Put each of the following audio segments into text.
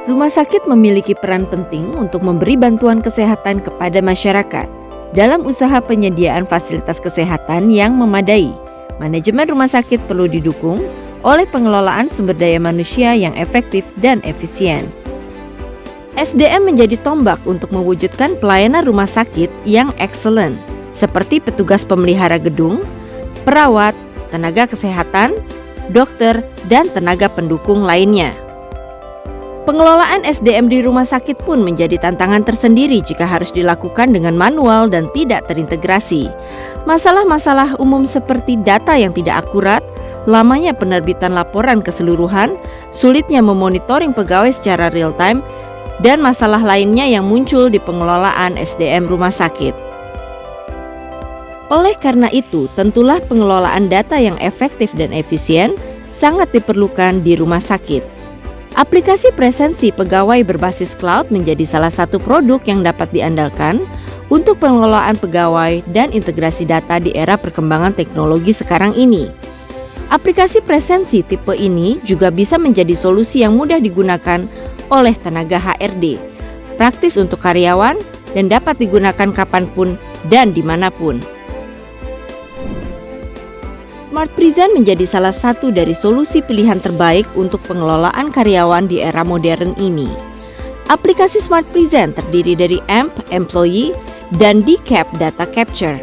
Rumah sakit memiliki peran penting untuk memberi bantuan kesehatan kepada masyarakat dalam usaha penyediaan fasilitas kesehatan yang memadai. Manajemen rumah sakit perlu didukung oleh pengelolaan sumber daya manusia yang efektif dan efisien. SDM menjadi tombak untuk mewujudkan pelayanan rumah sakit yang excellent, seperti petugas pemelihara gedung, perawat, tenaga kesehatan, dokter, dan tenaga pendukung lainnya. Pengelolaan SDM di rumah sakit pun menjadi tantangan tersendiri jika harus dilakukan dengan manual dan tidak terintegrasi. Masalah-masalah umum seperti data yang tidak akurat, lamanya penerbitan laporan keseluruhan, sulitnya memonitoring pegawai secara real-time, dan masalah lainnya yang muncul di pengelolaan SDM rumah sakit. Oleh karena itu, tentulah pengelolaan data yang efektif dan efisien sangat diperlukan di rumah sakit. Aplikasi presensi pegawai berbasis cloud menjadi salah satu produk yang dapat diandalkan untuk pengelolaan pegawai dan integrasi data di era perkembangan teknologi sekarang ini. Aplikasi presensi tipe ini juga bisa menjadi solusi yang mudah digunakan oleh tenaga HRD, praktis untuk karyawan, dan dapat digunakan kapanpun dan dimanapun. Smart Present menjadi salah satu dari solusi pilihan terbaik untuk pengelolaan karyawan di era modern ini. Aplikasi Smart Present terdiri dari AMP Employee dan DCAP Data Capture.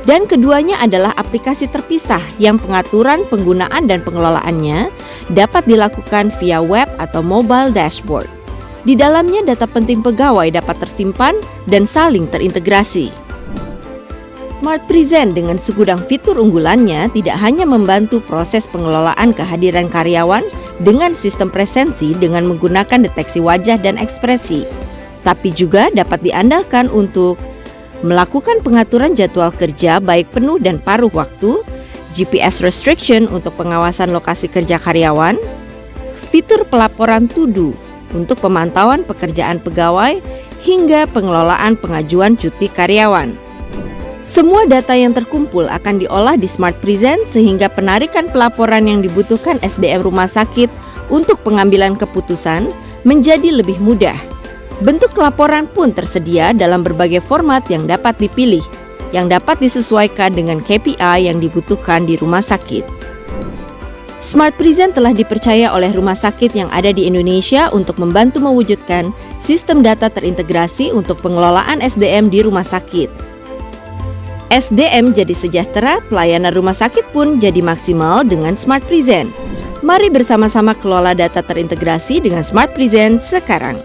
Dan keduanya adalah aplikasi terpisah yang pengaturan penggunaan dan pengelolaannya dapat dilakukan via web atau mobile dashboard. Di dalamnya data penting pegawai dapat tersimpan dan saling terintegrasi. Smart Present dengan segudang fitur unggulannya tidak hanya membantu proses pengelolaan kehadiran karyawan dengan sistem presensi dengan menggunakan deteksi wajah dan ekspresi, tapi juga dapat diandalkan untuk melakukan pengaturan jadwal kerja baik penuh dan paruh waktu, GPS restriction untuk pengawasan lokasi kerja karyawan, fitur pelaporan to-do untuk pemantauan pekerjaan pegawai, hingga pengelolaan pengajuan cuti karyawan. Semua data yang terkumpul akan diolah di Smart Present sehingga penarikan pelaporan yang dibutuhkan SDM rumah sakit untuk pengambilan keputusan menjadi lebih mudah. Bentuk laporan pun tersedia dalam berbagai format yang dapat dipilih, yang dapat disesuaikan dengan KPI yang dibutuhkan di rumah sakit. Smart Present telah dipercaya oleh rumah sakit yang ada di Indonesia untuk membantu mewujudkan sistem data terintegrasi untuk pengelolaan SDM di rumah sakit. SDM jadi sejahtera, pelayanan rumah sakit pun jadi maksimal dengan Smart Present. Mari bersama-sama kelola data terintegrasi dengan Smart Present sekarang.